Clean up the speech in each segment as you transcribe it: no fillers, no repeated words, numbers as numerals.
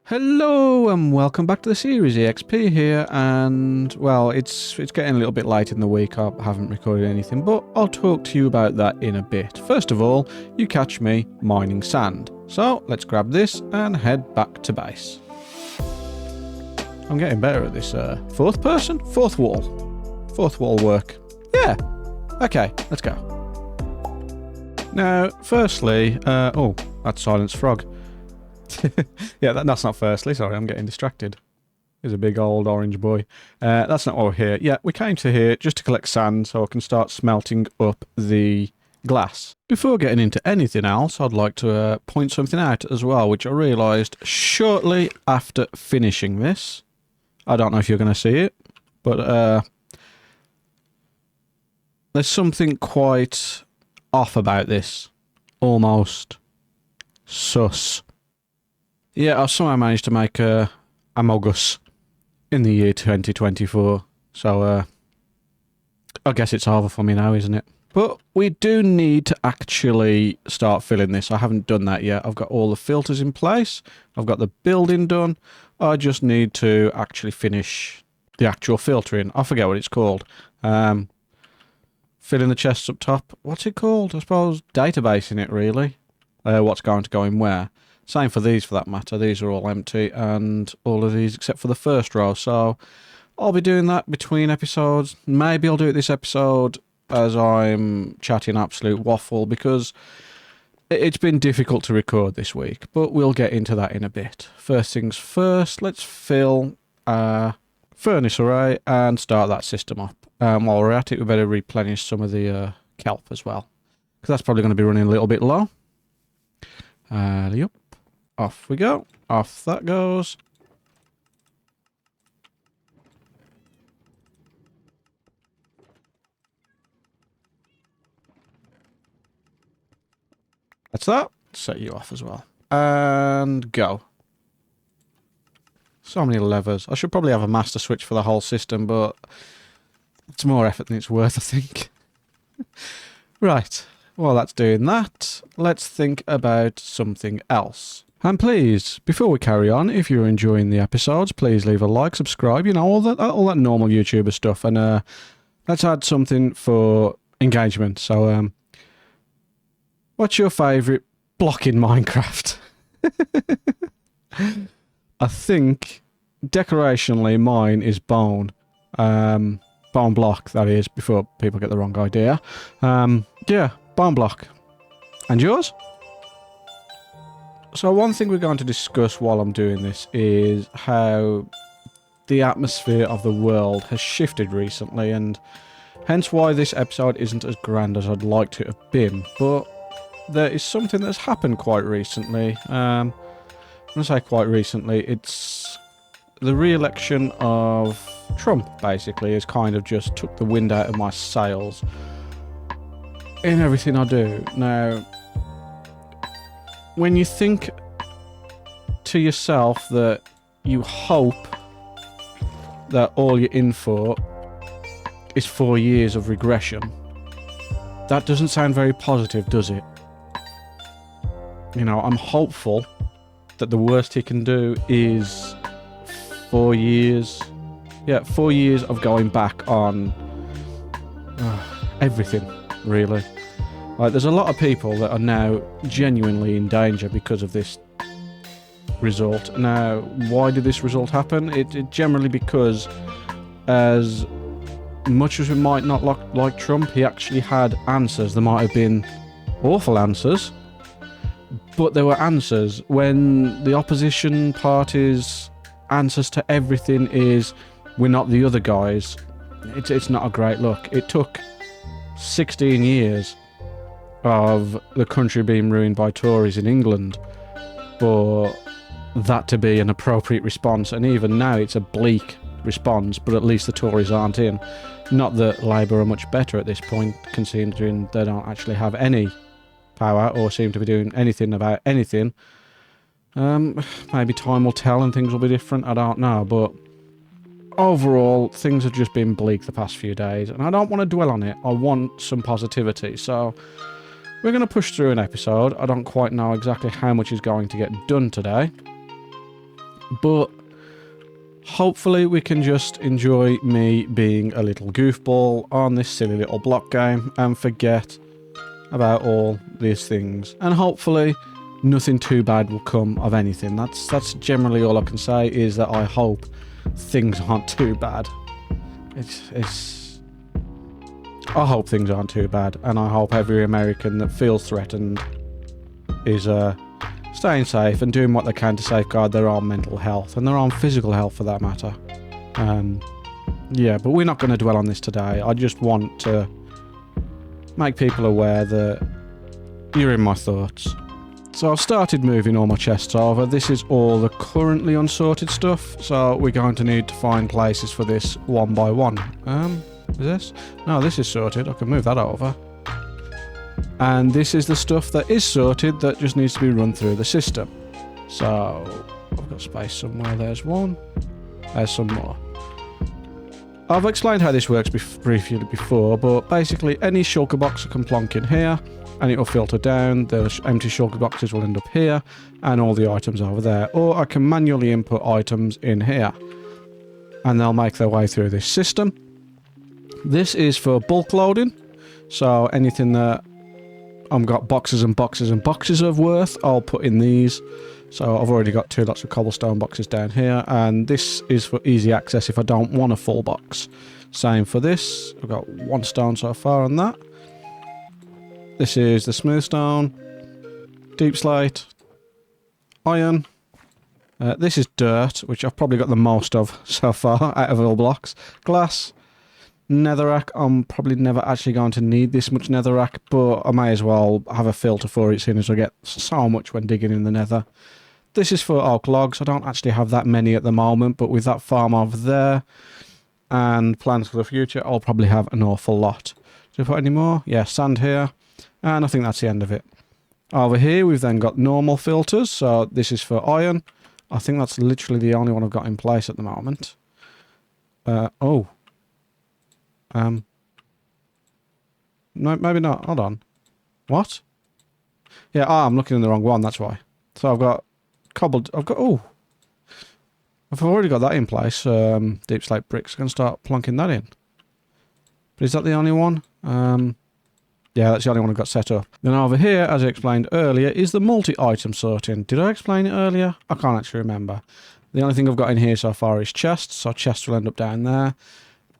Hello and welcome back to the series. EXP here, and well, it's getting a little bit late in the week. I haven't recorded anything, but I'll talk to you about that in a bit. First of all, you catch me mining sand. So let's grab this and head back to base. I'm getting better at this fourth wall work. Yeah. Okay, let's go. Now, firstly, oh, that's Silence Frog. Yeah, that's not firstly. Sorry, I'm getting distracted. He's a big old orange boy. That's not why we're here. Yeah, we came to here just to collect sand so I can start smelting up the glass. Before getting into anything else, I'd like to point something out as well, which I realised shortly after finishing this. I don't know if you're going to see it, but there's something quite off about this. Almost sus. Yeah, I somehow managed to make a Amogus in the year 2024, so I guess it's over for me now, isn't it? But we do need to actually start filling this. I haven't done that yet. I've got all the filters in place. I've got the building done. I just need to actually finish the actual filtering. I forget what it's called. Filling the chests up top. What's it called? I suppose databasing it, really. What's going to go in where. Same for these, for that matter. These are all empty, and all of these except for the first row. So I'll be doing that between episodes. Maybe I'll do it this episode as I'm chatting absolute waffle, because it's been difficult to record this week, but we'll get into that in a bit. First things first, let's fill furnace array and start that system up. While we're at it, we better replenish some of the kelp as well, because that's probably going to be running a little bit low. Yep. Off we go. Off that goes. That's that. Set you off as well. And go. So many levers. I should probably have a master switch for the whole system, but it's more effort than it's worth, I think. Right. While that's doing that, let's think about something else. And please, before we carry on, if you're enjoying the episodes, please leave a like, subscribe, you know, all that normal YouTuber stuff. And let's add something for engagement. So, what's your favourite block in Minecraft? I think, decorationally, mine is bone. Bone block, that is, before people get the wrong idea. Yeah, bone block. And yours? So one thing we're going to discuss while I'm doing this is how the atmosphere of the world has shifted recently, and hence why this episode isn't as grand as I'd like it to have been. But there is something that's happened quite recently. When I say quite recently, it's the re-election of Trump, basically, has kind of just took the wind out of my sails in everything I do. Now, when you think to yourself that you hope that all you're in for is 4 years of regression, that doesn't sound very positive, does it? You know, I'm hopeful that the worst he can do is 4 years. Yeah, 4 years of going back on everything, really. Like, there's a lot of people that are now genuinely in danger because of this result. Now, why did this result happen? It generally because, as much as we might not like Trump, he actually had answers. There might have been awful answers, but there were answers. When the opposition party's answers to everything is, we're not the other guys, it's not a great look. It took 16 years of the country being ruined by Tories in England for that to be an appropriate response, and even now it's a bleak response, but at least the Tories aren't in. Not that Labour are much better at this point, considering they don't actually have any power or seem to be doing anything about anything. Maybe time will tell and things will be different, I don't know, but overall things have just been bleak the past few days, and I don't want to dwell on it. I want some positivity, so we're going to push through an episode. I don't quite know exactly how much is going to get done today. But hopefully we can just enjoy me being a little goofball on this silly little block game and forget about all these things. And hopefully nothing too bad will come of anything. That's generally all I can say, is that I hope things aren't too bad. I hope things aren't too bad, and I hope every American that feels threatened is staying safe and doing what they can to safeguard their own mental health and their own physical health for that matter. Yeah, but we're not going to dwell on this today. I just want to make people aware that you're in my thoughts. So I've started moving all my chests over. This is all the currently unsorted stuff, so we're going to need to find places for this one by one. Is this? No, this is sorted. I can move that over. And this is the stuff that is sorted that just needs to be run through the system. So I've got space somewhere. There's one. There's some more. I've explained how this works briefly before, but basically any shulker box can plonk in here and it will filter down. The empty shulker boxes will end up here and all the items over there. Or I can manually input items in here and they'll make their way through this system. This is for bulk loading, so anything that I've got boxes and boxes and boxes of worth, I'll put in these. So I've already got 2 lots of cobblestone boxes down here, and this is for easy access if I don't want a full box. Same for this. I've got 1 stone so far on that. This is the smooth stone, deep slate, iron. This is dirt, which I've probably got the most of so far out of all blocks. Glass. Netherrack, I'm probably never actually going to need this much netherrack, but I may as well have a filter for it, seeing as I get so much when digging in the nether. This is for oak logs. I don't actually have that many at the moment, but with that farm over there and plans for the future, I'll probably have an awful lot. Do I put any more? Yeah, sand here, and I think that's the end of it. Over here we've then got normal filters, so this is for iron. I think that's literally the only one I've got in place at the moment. No, maybe not. Hold on. What? Yeah, I'm looking in the wrong one, that's why. So I've got I've already got that in place. Deep slate bricks. I'm going to start plonking that in. But is that the only one? Yeah, that's the only one I've got set up. Then over here, as I explained earlier, is the multi-item sorting. Did I explain it earlier? I can't actually remember. The only thing I've got in here so far is chests, so chests will end up down there.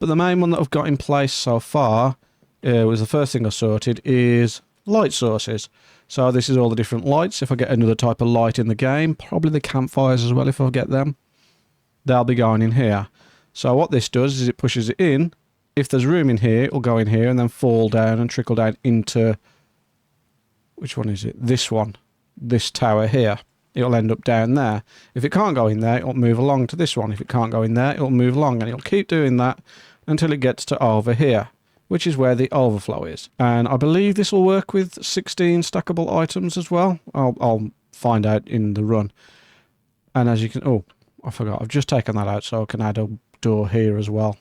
But the main one that I've got in place so far, was the first thing I sorted, is light sources. So this is all the different lights. If I get another type of light in the game, probably the campfires as well if I get them, they'll be going in here. So what this does is it pushes it in. If there's room in here, it'll go in here and then fall down and trickle down into... Which one is it? This one. This tower here. It'll end up down there. If it can't go in there, it'll move along to this one. If it can't go in there, it'll move along, and it'll keep doing that until it gets to over here, which is where the overflow is. And I believe this will work with 16 stackable items as well. I'll find out in the run. And as you can... Oh, I forgot. I've just taken that out, so I can add a door here as well.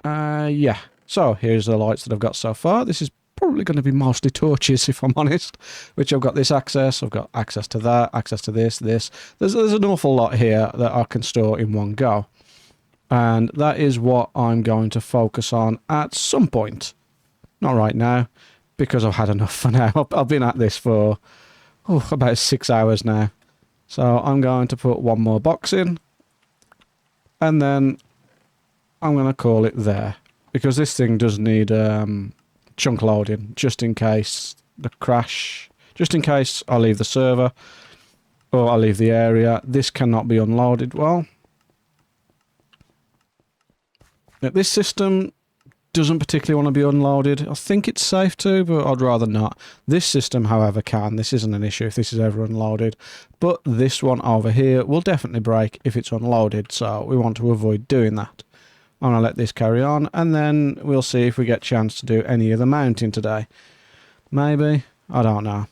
Yeah. So here's the lights that I've got so far. This is probably going to be mostly torches, if I'm honest, which I've got this access. I've got access to that, access to this. There's an awful lot here that I can store in one go. And that is what I'm going to focus on at some point. Not right now, because I've had enough for now. I've been at this for about 6 hours now. So I'm going to put one more box in. And then I'm going to call it there. Because this thing does need chunk loading, just in case the crash. Just in case I leave the server. Or I leave the area. This cannot be unloaded. Well... This system doesn't particularly want to be unloaded. I think it's safe to, but I'd rather not. This system, however, can. This isn't an issue if this is ever unloaded. But this one over here will definitely break if it's unloaded, so we want to avoid doing that. I'm going to let this carry on, and then we'll see if we get a chance to do any of the mounting today. Maybe. I don't know.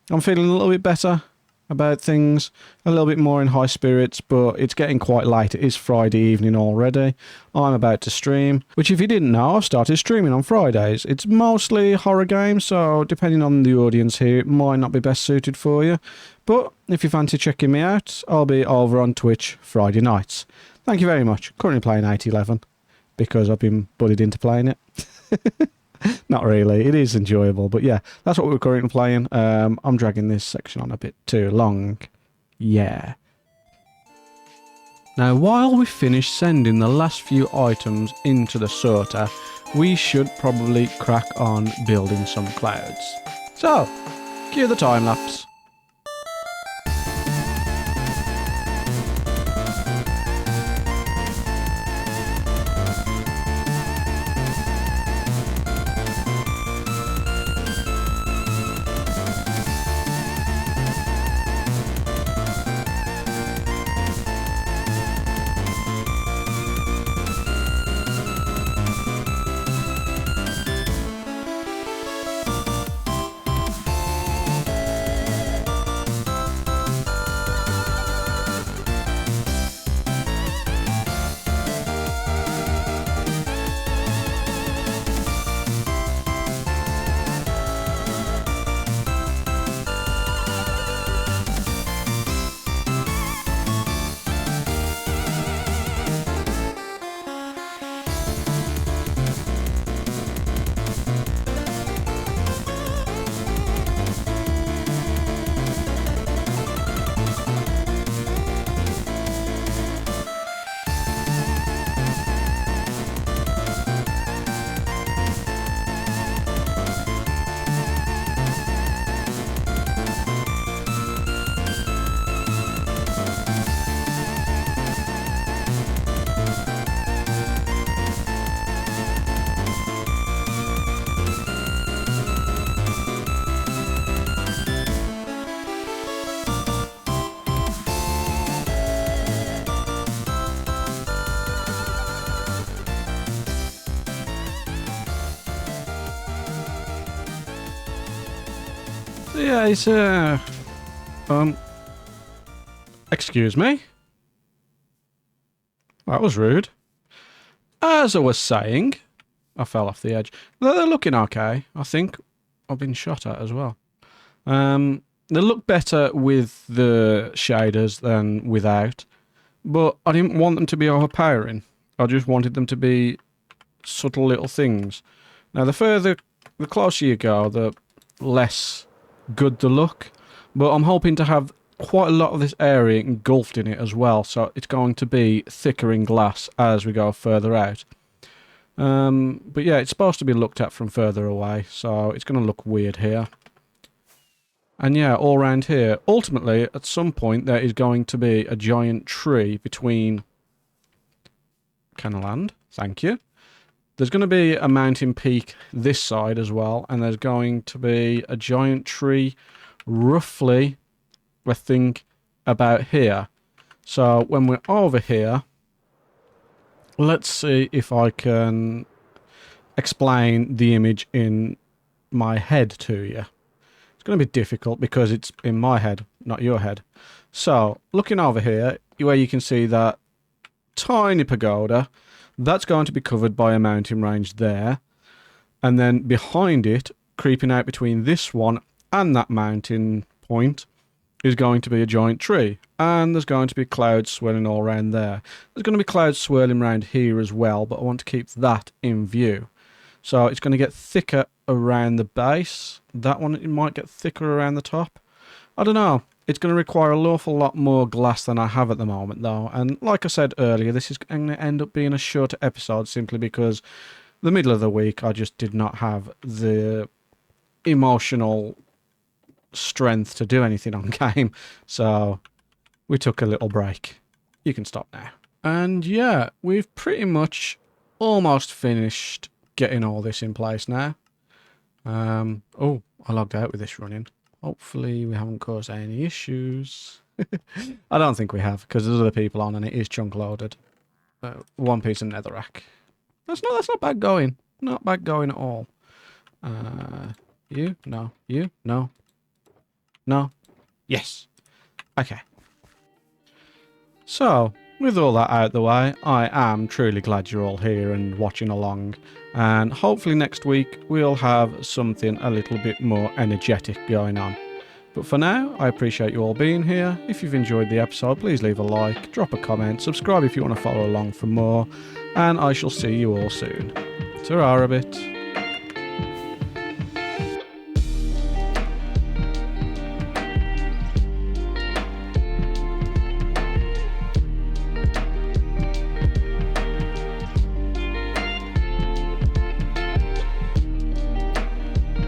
I'm feeling a little bit better. about things, a little bit more in high spirits, but it's getting quite late. It is Friday evening already. I'm about to stream, which if you didn't know, I've started streaming on Fridays. It's mostly horror games, so depending on the audience here, it might not be best suited for you. But if you fancy checking me out, I'll be over on Twitch Friday nights. Thank you very much. Currently playing 811 because I've been bullied into playing it. Not really. It is enjoyable, but yeah, that's what we're currently playing. I'm dragging this section on a bit too long. Yeah. Now, while we finish sending the last few items into the sorter, we should probably crack on building some clouds. So, cue the time lapse. Yeah, it's, excuse me? That was rude. As I was saying, I fell off the edge. They're looking okay, I think. I've been shot at as well. They look better with the shaders than without, but I didn't want them to be overpowering. I just wanted them to be subtle little things. Now, the closer you go, the less good the look, but I'm hoping to have quite a lot of this area engulfed in it as well, so it's going to be thicker in glass as we go further out. But yeah, it's supposed to be looked at from further away, so it's going to look weird here. And yeah, all around here, ultimately, at some point, there is going to be a giant tree between... Can I land? Thank you. There's going to be a mountain peak this side as well, and there's going to be a giant tree roughly, I think, about here. So when we're over here, let's see if I can explain the image in my head to you. It's going to be difficult because it's in my head, not your head. So, looking over here, where you can see that tiny pagoda, that's going to be covered by a mountain range there. And then behind it, creeping out between this one and that mountain point, is going to be a giant tree. And there's going to be clouds swirling all around there. There's going to be clouds swirling around here as well, but I want to keep that in view. So it's going to get thicker around the base. That one, it might get thicker around the top. I don't know. It's going to require an awful lot more glass than I have at the moment, though. And like I said earlier, this is going to end up being a shorter episode simply because the middle of the week I just did not have the emotional strength to do anything on game. So we took a little break. You can stop now. And yeah, we've pretty much almost finished getting all this in place now. Oh, I logged out with this running. Hopefully we haven't caused any issues. I don't think we have, because there's other people on and it is chunk loaded. One piece of netherrack. That's not bad going. Not bad going at all. You? No. You? No. No. Yes. Okay. So, with all that out the way, I am truly glad you're all here and watching along, and hopefully next week we'll have something a little bit more energetic going on. But for now, I appreciate you all being here. If you've enjoyed the episode, please leave a like, drop a comment, subscribe if you want to follow along for more, and I shall see you all soon. Ta-ra a bit.